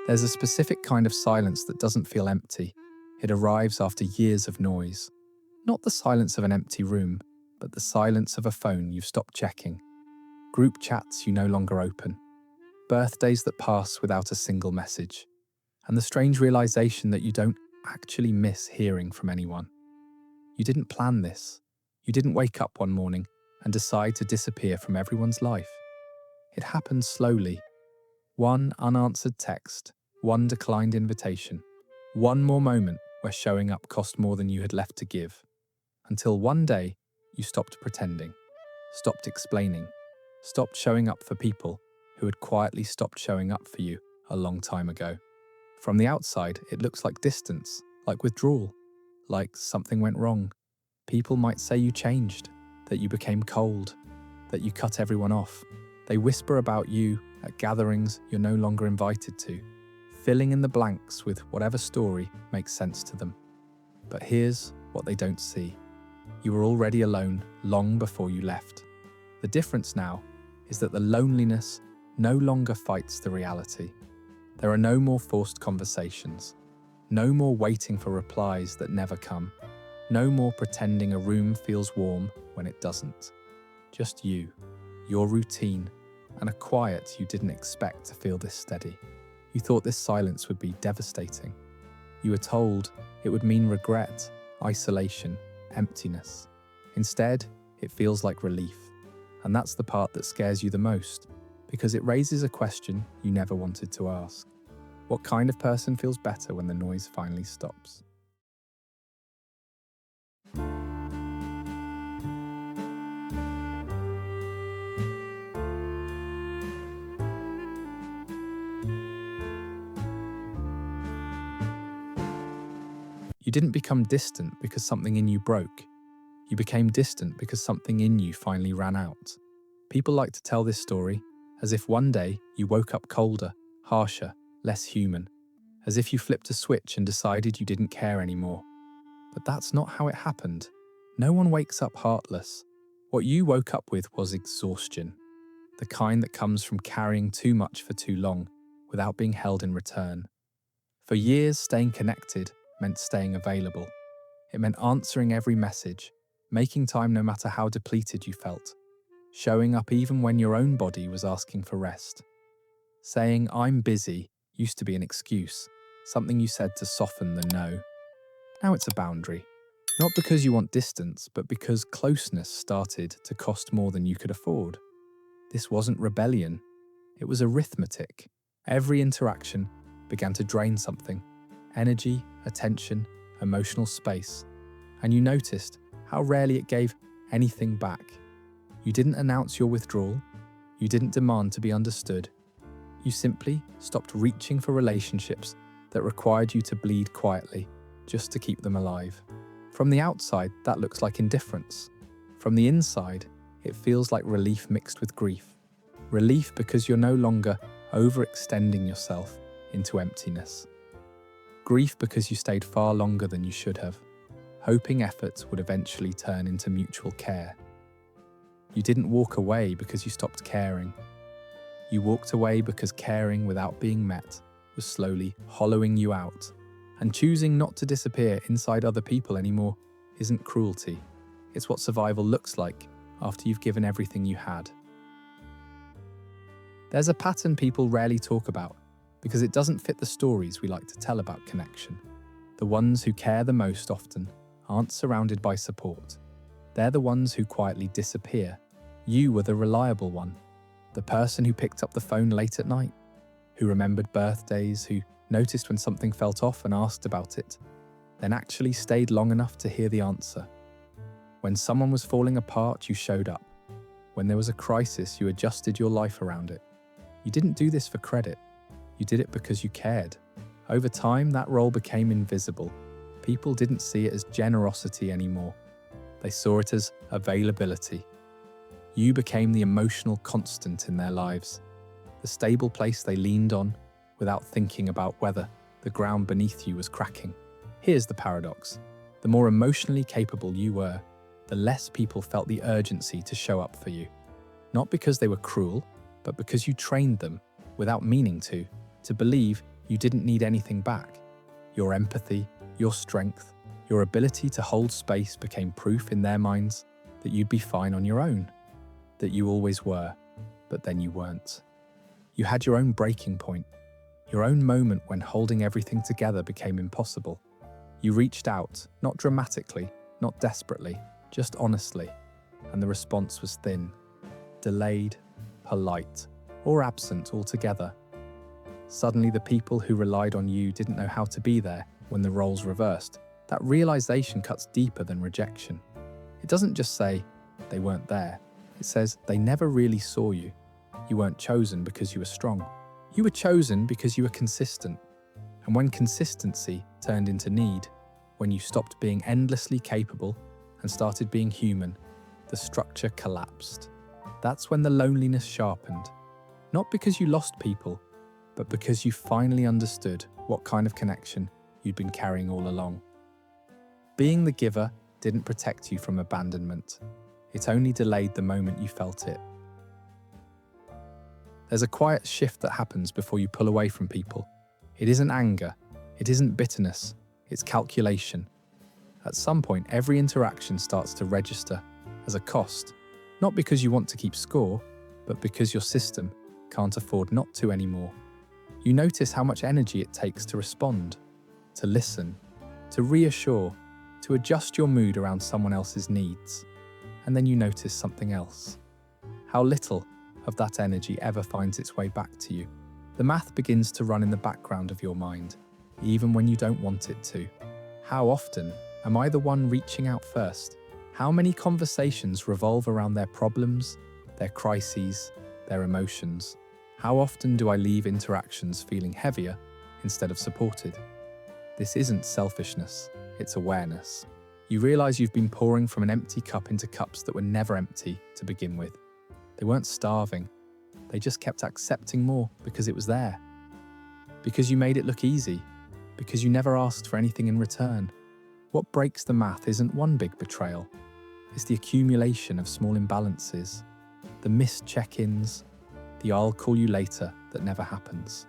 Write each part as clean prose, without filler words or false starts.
There's a specific kind of silence that doesn't feel empty. It arrives after years of noise. Not the silence of an empty room, but the silence of a phone you've stopped checking. Group chats you no longer open. Birthdays that pass without a single message. And the strange realization that you don't actually miss hearing from anyone. You didn't plan this. You didn't wake up one morning and decide to disappear from everyone's life. It happened slowly. One unanswered text, one declined invitation, one more moment where showing up cost more than you had left to give. Until one day, you stopped pretending, stopped explaining, stopped showing up for people who had quietly stopped showing up for you a long time ago. From the outside, it looks like distance, like withdrawal, like something went wrong. People might say you changed, that you became cold, that you cut everyone off. They whisper about you at gatherings you're no longer invited to, filling in the blanks with whatever story makes sense to them. But here's what they don't see. You were already alone long before you left. The difference now is that the loneliness no longer fights the reality. There are no more forced conversations, no more waiting for replies that never come, no more pretending a room feels warm when it doesn't. Just you, your routine, and a quiet you didn't expect to feel this steady. You thought this silence would be devastating. You were told it would mean regret, isolation, emptiness. Instead, it feels like relief. And that's the part that scares you the most, because it raises a question you never wanted to ask. What kind of person feels better when the noise finally stops? You didn't become distant because something in you broke. You became distant because something in you finally ran out. People like to tell this story as if one day you woke up colder, harsher, less human, as if you flipped a switch and decided you didn't care anymore. But that's not how it happened. No one wakes up heartless. What you woke up with was exhaustion, the kind that comes from carrying too much for too long without being held in return. For years, staying connected meant staying available. It meant answering every message, making time no matter how depleted you felt, showing up even when your own body was asking for rest. Saying, "I'm busy," used to be an excuse, something you said to soften the no. Now it's a boundary. Not because you want distance, but because closeness started to cost more than you could afford. This wasn't rebellion. It was arithmetic. Every interaction began to drain something. Energy, attention, emotional space. And you noticed how rarely it gave anything back. You didn't announce your withdrawal. You didn't demand to be understood. You simply stopped reaching for relationships that required you to bleed quietly just to keep them alive. From the outside, that looks like indifference. From the inside, it feels like relief mixed with grief. Relief because you're no longer overextending yourself into emptiness. Grief because you stayed far longer than you should have, hoping efforts would eventually turn into mutual care. You didn't walk away because you stopped caring. You walked away because caring without being met was slowly hollowing you out. And choosing not to disappear inside other people anymore isn't cruelty. It's what survival looks like after you've given everything you had. There's a pattern people rarely talk about because it doesn't fit the stories we like to tell about connection. The ones who care the most often aren't surrounded by support. They're the ones who quietly disappear. You were the reliable one, the person who picked up the phone late at night, who remembered birthdays, who noticed when something felt off and asked about it, then actually stayed long enough to hear the answer. When someone was falling apart, you showed up. When there was a crisis, you adjusted your life around it. You didn't do this for credit. You did it because you cared. Over time, that role became invisible. People didn't see it as generosity anymore. They saw it as availability. You became the emotional constant in their lives, the stable place they leaned on without thinking about whether the ground beneath you was cracking. Here's the paradox. The more emotionally capable you were, the less people felt the urgency to show up for you. Not because they were cruel, but because you trained them, without meaning to believe You didn't need anything back. Your empathy, your strength, your ability to hold space became proof in their minds that you'd be fine on your own, that you always were, but then you weren't. You had your own breaking point, your own moment when holding everything together became impossible. You reached out, not dramatically, not desperately, just honestly, and the response was thin, delayed, polite, or absent altogether. Suddenly, the people who relied on you didn't know how to be there when the roles reversed. That realization cuts deeper than rejection. It doesn't just say, they weren't there. It says, they never really saw you. You weren't chosen because you were strong. You were chosen because you were consistent. And when consistency turned into need, when you stopped being endlessly capable and started being human, the structure collapsed. That's when the loneliness sharpened. Not because you lost people, but because you finally understood what kind of connection you'd been carrying all along. Being the giver didn't protect you from abandonment. It only delayed the moment you felt it. There's a quiet shift that happens before you pull away from people. It isn't anger. It isn't bitterness. It's calculation. At some point, every interaction starts to register as a cost, not because you want to keep score, but because your system can't afford not to anymore. You notice how much energy it takes to respond, to listen, to reassure, to adjust your mood around someone else's needs. And then you notice something else. How little of that energy ever finds its way back to you. The math begins to run in the background of your mind, even when you don't want it to. How often am I the one reaching out first? How many conversations revolve around their problems, their crises, their emotions? How often do I leave interactions feeling heavier instead of supported? This isn't selfishness, it's awareness. You realize you've been pouring from an empty cup into cups that were never empty to begin with. They weren't starving, they just kept accepting more because it was there. Because you made it look easy, because you never asked for anything in return. What breaks the math isn't one big betrayal, it's the accumulation of small imbalances, the missed check-ins, the "I'll call you later" that never happens.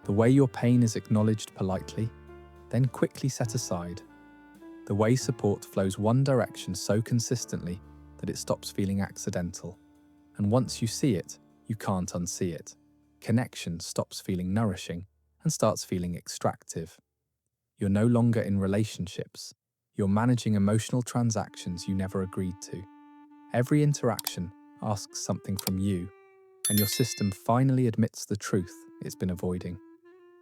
The way your pain is acknowledged politely, then quickly set aside. The way support flows one direction so consistently that it stops feeling accidental. And once you see it, you can't unsee it. Connection stops feeling nourishing and starts feeling extractive. You're no longer in relationships. You're managing emotional transactions you never agreed to. Every interaction asks something from you, and your system finally admits the truth it's been avoiding.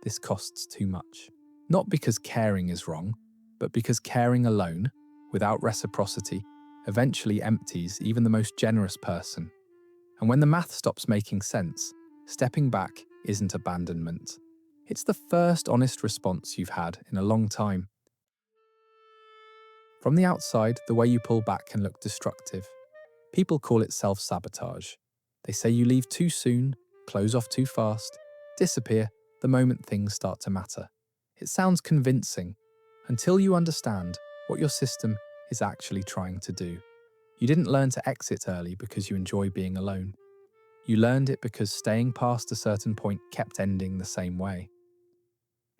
This costs too much. Not because caring is wrong, but because caring alone, without reciprocity, eventually empties even the most generous person. And when the math stops making sense, stepping back isn't abandonment. It's the first honest response you've had in a long time. From the outside, the way you pull back can look destructive. People call it self-sabotage. They say you leave too soon, close off too fast, disappear the moment things start to matter. It sounds convincing until you understand what your system is actually trying to do. You didn't learn to exit early because you enjoy being alone. You learned it because staying past a certain point kept ending the same way.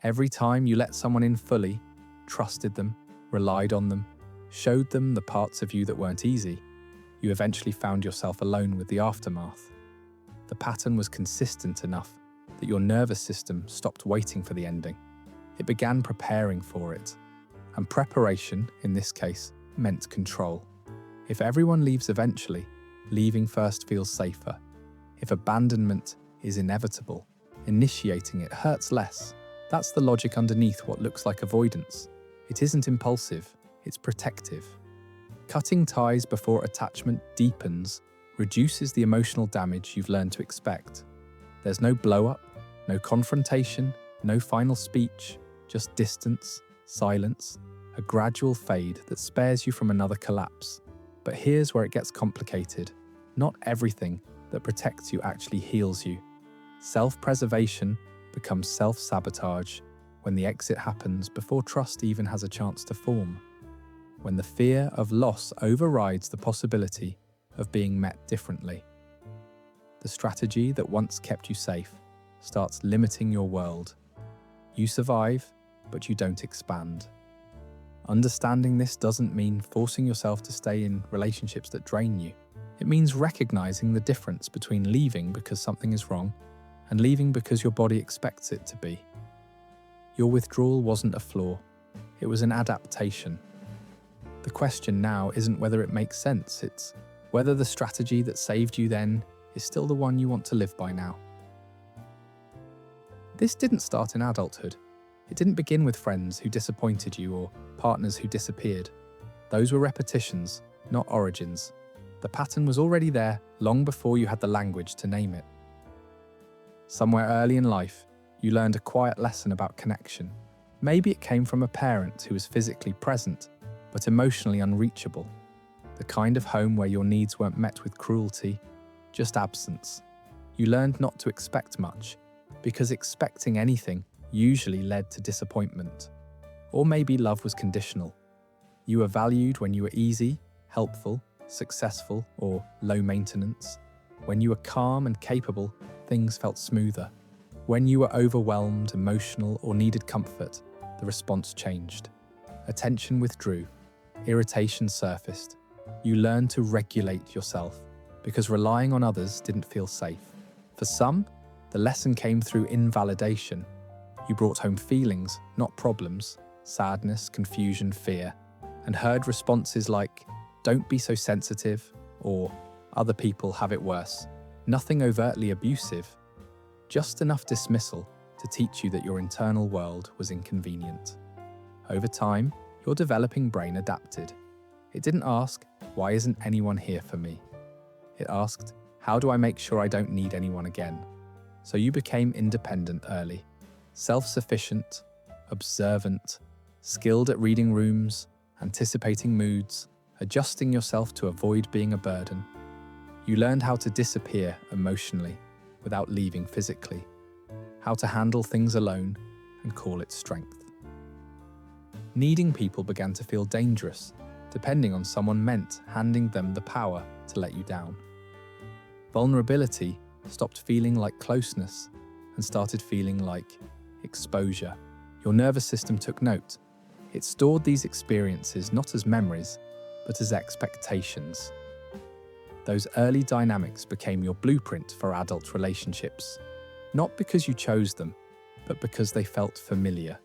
Every time you let someone in fully, trusted them, relied on them, showed them the parts of you that weren't easy, you eventually found yourself alone with the aftermath. The pattern was consistent enough that your nervous system stopped waiting for the ending. It began preparing for it. And preparation, in this case, meant control. If everyone leaves eventually, leaving first feels safer. If abandonment is inevitable, initiating it hurts less. That's the logic underneath what looks like avoidance. It isn't impulsive, it's protective. Cutting ties before attachment deepens reduces the emotional damage you've learned to expect. There's no blow-up, no confrontation, no final speech, just distance, silence, a gradual fade that spares you from another collapse. But here's where it gets complicated. Not everything that protects you actually heals you. Self-preservation becomes self-sabotage when the exit happens before trust even has a chance to form. When the fear of loss overrides the possibility of being met differently. The strategy that once kept you safe starts limiting your world. You survive, but you don't expand. Understanding this doesn't mean forcing yourself to stay in relationships that drain you. It means recognizing the difference between leaving because something is wrong and leaving because your body expects it to be. Your withdrawal wasn't a flaw, it was an adaptation. The question now isn't whether it makes sense, it's whether the strategy that saved you then is still the one you want to live by now. This didn't start in adulthood. It didn't begin with friends who disappointed you or partners who disappeared. Those were repetitions, not origins. The pattern was already there long before you had the language to name it. Somewhere early in life, you learned a quiet lesson about connection. Maybe it came from a parent who was physically present, but emotionally unreachable. The kind of home where your needs weren't met with cruelty, just absence. You learned not to expect much, because expecting anything usually led to disappointment. Or maybe love was conditional. You were valued when you were easy, helpful, successful, or low maintenance. When you were calm and capable, things felt smoother. When you were overwhelmed, emotional, or needed comfort, the response changed. Attention withdrew. Irritation surfaced. You learned to regulate yourself because relying on others didn't feel safe. For some, the lesson came through invalidation. You brought home feelings, not problems, sadness, confusion, fear, and heard responses like, "Don't be so sensitive," or "Other people have it worse." Nothing overtly abusive, just enough dismissal to teach you that your internal world was inconvenient. Over time, your developing brain adapted. It didn't ask, "Why isn't anyone here for me?" It asked, "How do I make sure I don't need anyone again?" So you became independent early, self-sufficient, observant, skilled at reading rooms, anticipating moods, adjusting yourself to avoid being a burden. You learned how to disappear emotionally without leaving physically, how to handle things alone and call it strength. Needing people began to feel dangerous. Depending on someone meant handing them the power to let you down. Vulnerability stopped feeling like closeness and started feeling like exposure. Your nervous system took note. It stored these experiences not as memories, but as expectations. Those early dynamics became your blueprint for adult relationships, not because you chose them, but because they felt familiar.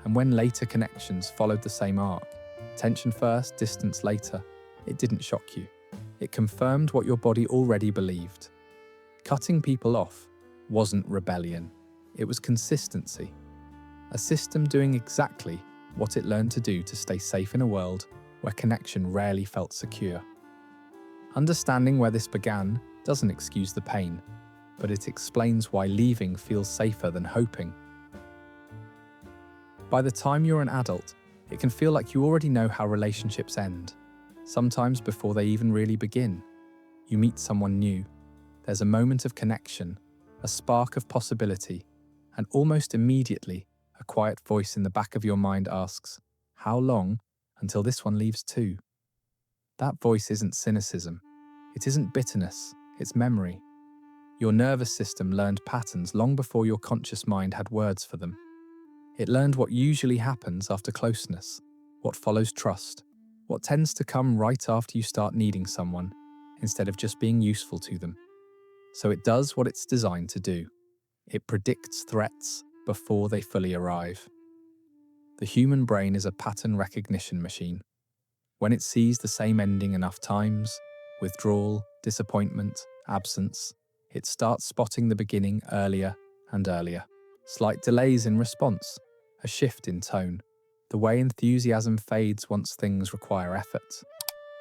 And when later connections followed the same arc, tension first, distance later, it didn't shock you. It confirmed what your body already believed. Cutting people off wasn't rebellion, it was consistency. A system doing exactly what it learned to do to stay safe in a world where connection rarely felt secure. Understanding where this began doesn't excuse the pain, but it explains why leaving feels safer than hoping. By the time you're an adult, it can feel like you already know how relationships end, sometimes before they even really begin. You meet someone new, there's a moment of connection, a spark of possibility, and almost immediately, a quiet voice in the back of your mind asks, "How long until this one leaves too?" That voice isn't cynicism, it isn't bitterness, it's memory. Your nervous system learned patterns long before your conscious mind had words for them. It learned what usually happens after closeness, what follows trust, what tends to come right after you start needing someone, instead of just being useful to them. So it does what it's designed to do. It predicts threats before they fully arrive. The human brain is a pattern recognition machine. When it sees the same ending enough times, withdrawal, disappointment, absence, it starts spotting the beginning earlier and earlier. Slight delays in response, a shift in tone, the way enthusiasm fades once things require effort.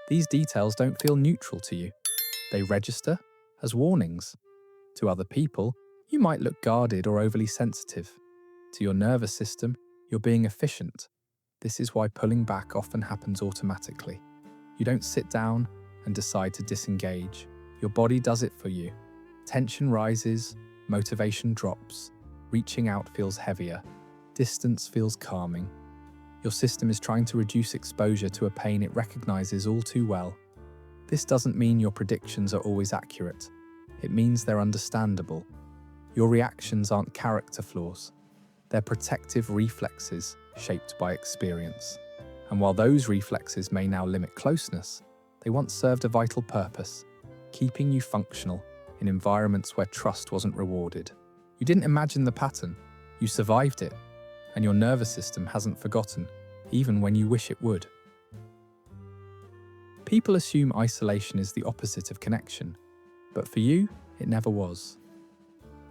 These details don't feel neutral to you. They register as warnings. To other people, you might look guarded or overly sensitive. To your nervous system, you're being efficient. This is why pulling back often happens automatically. You don't sit down and decide to disengage. Your body does it for you. Tension rises, motivation drops, reaching out feels heavier, distance feels calming. Your system is trying to reduce exposure to a pain it recognizes all too well. This doesn't mean your predictions are always accurate. It means they're understandable. Your reactions aren't character flaws. They're protective reflexes shaped by experience. And while those reflexes may now limit closeness, they once served a vital purpose, keeping you functional in environments where trust wasn't rewarded. You didn't imagine the pattern, you survived it, and your nervous system hasn't forgotten, even when you wish it would. People assume isolation is the opposite of connection, but for you, it never was.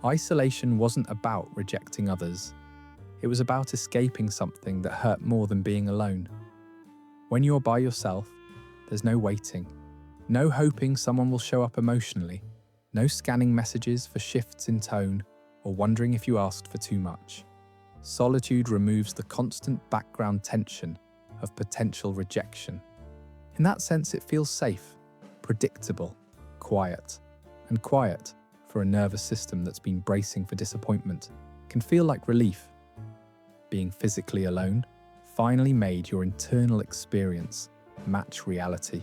Isolation wasn't about rejecting others. It was about escaping something that hurt more than being alone. When you're by yourself, there's no waiting, no hoping someone will show up emotionally, no scanning messages for shifts in tone or wondering if you asked for too much. Solitude removes the constant background tension of potential rejection. In that sense, it feels safe, predictable, quiet. And quiet, for a nervous system that's been bracing for disappointment, can feel like relief. Being physically alone finally made your internal experience match reality.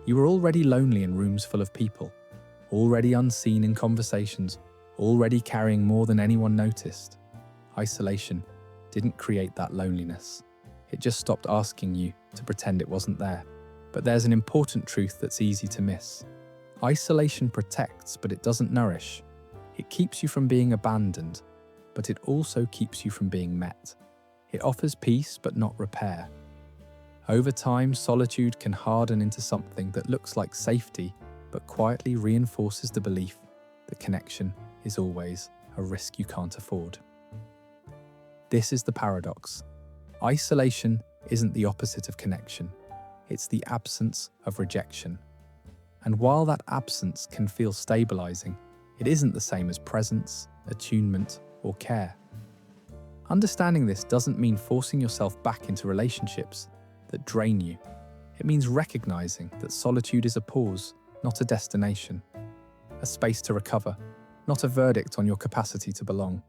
You were already lonely in rooms full of people, already unseen in conversations, already carrying more than anyone noticed. Isolation didn't create that loneliness. It just stopped asking you to pretend it wasn't there. But there's an important truth that's easy to miss. Isolation protects, but it doesn't nourish. It keeps you from being abandoned, but it also keeps you from being met. It offers peace, but not repair. Over time, solitude can harden into something that looks like safety, but quietly reinforces the belief that connection is always a risk you can't afford. This is the paradox. Isolation isn't the opposite of connection. It's the absence of rejection. And while that absence can feel stabilizing, it isn't the same as presence, attunement, or care. Understanding this doesn't mean forcing yourself back into relationships that drain you. It means recognizing that solitude is a pause, not a destination. A space to recover, not a verdict on your capacity to belong.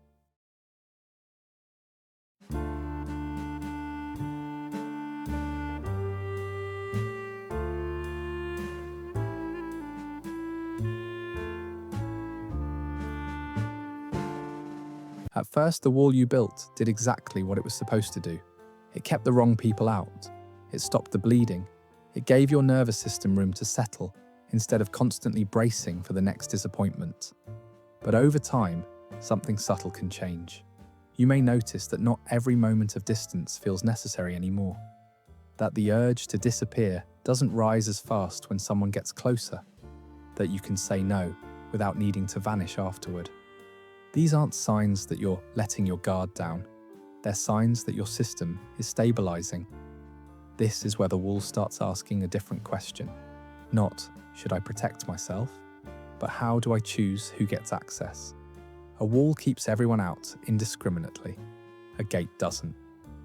At first, the wall you built did exactly what it was supposed to do. It kept the wrong people out. It stopped the bleeding. It gave your nervous system room to settle instead of constantly bracing for the next disappointment. But over time, something subtle can change. You may notice that not every moment of distance feels necessary anymore. That the urge to disappear doesn't rise as fast when someone gets closer. That you can say no without needing to vanish afterward. These aren't signs that you're letting your guard down. They're signs that your system is stabilizing. This is where the wall starts asking a different question. Not, should I protect myself? But how do I choose who gets access? A wall keeps everyone out indiscriminately. A gate doesn't.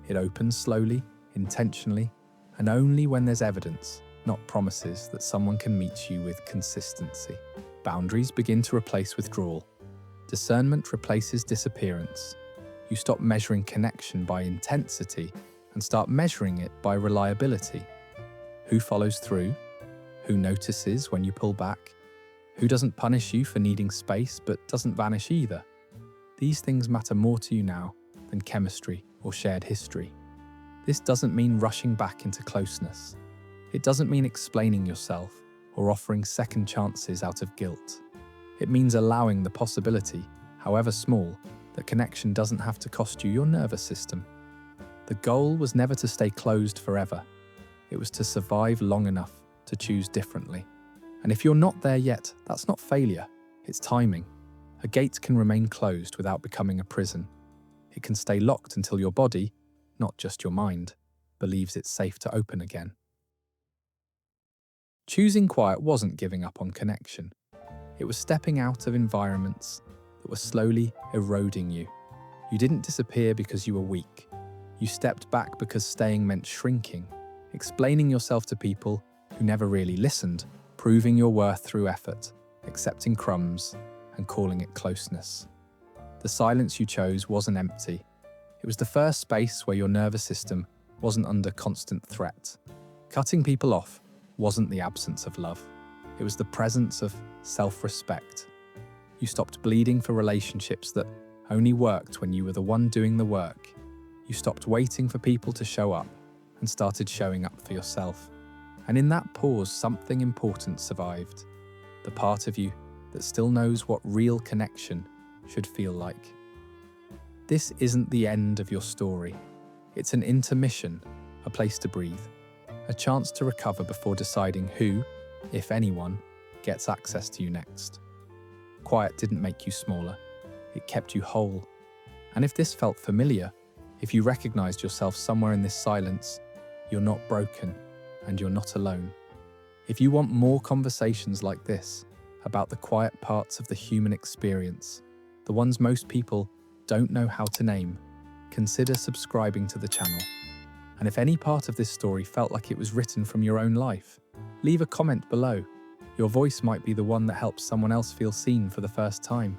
It opens slowly, intentionally, and only when there's evidence, not promises, that someone can meet you with consistency. Boundaries begin to replace withdrawal. Discernment replaces disappearance. You stop measuring connection by intensity and start measuring it by reliability. Who follows through? Who notices when you pull back? Who doesn't punish you for needing space but doesn't vanish either? These things matter more to you now than chemistry or shared history. This doesn't mean rushing back into closeness. It doesn't mean explaining yourself or offering second chances out of guilt. It means allowing the possibility, however small, that connection doesn't have to cost you your nervous system. The goal was never to stay closed forever. It was to survive long enough to choose differently. And if you're not there yet, that's not failure, it's timing. A gate can remain closed without becoming a prison. It can stay locked until your body, not just your mind, believes it's safe to open again. Choosing quiet wasn't giving up on connection. It was stepping out of environments that were slowly eroding you. You didn't disappear because you were weak. You stepped back because staying meant shrinking, explaining yourself to people who never really listened, proving your worth through effort, accepting crumbs, and calling it closeness. The silence you chose wasn't empty. It was the first space where your nervous system wasn't under constant threat. Cutting people off wasn't the absence of love. It was the presence of self-respect. You stopped bleeding for relationships that only worked when you were the one doing the work. You stopped waiting for people to show up and started showing up for yourself. And in that pause, something important survived. The part of you that still knows what real connection should feel like. This isn't the end of your story. It's an intermission, a place to breathe, a chance to recover before deciding who, if anyone, gets access to you next. Quiet didn't make you smaller. It kept you whole. And if this felt familiar, if you recognized yourself somewhere in this silence, you're not broken and you're not alone. If you want more conversations like this about the quiet parts of the human experience, the ones most people don't know how to name, consider subscribing to the channel. And if any part of this story felt like it was written from your own life, leave a comment below. Your voice might be the one that helps someone else feel seen for the first time.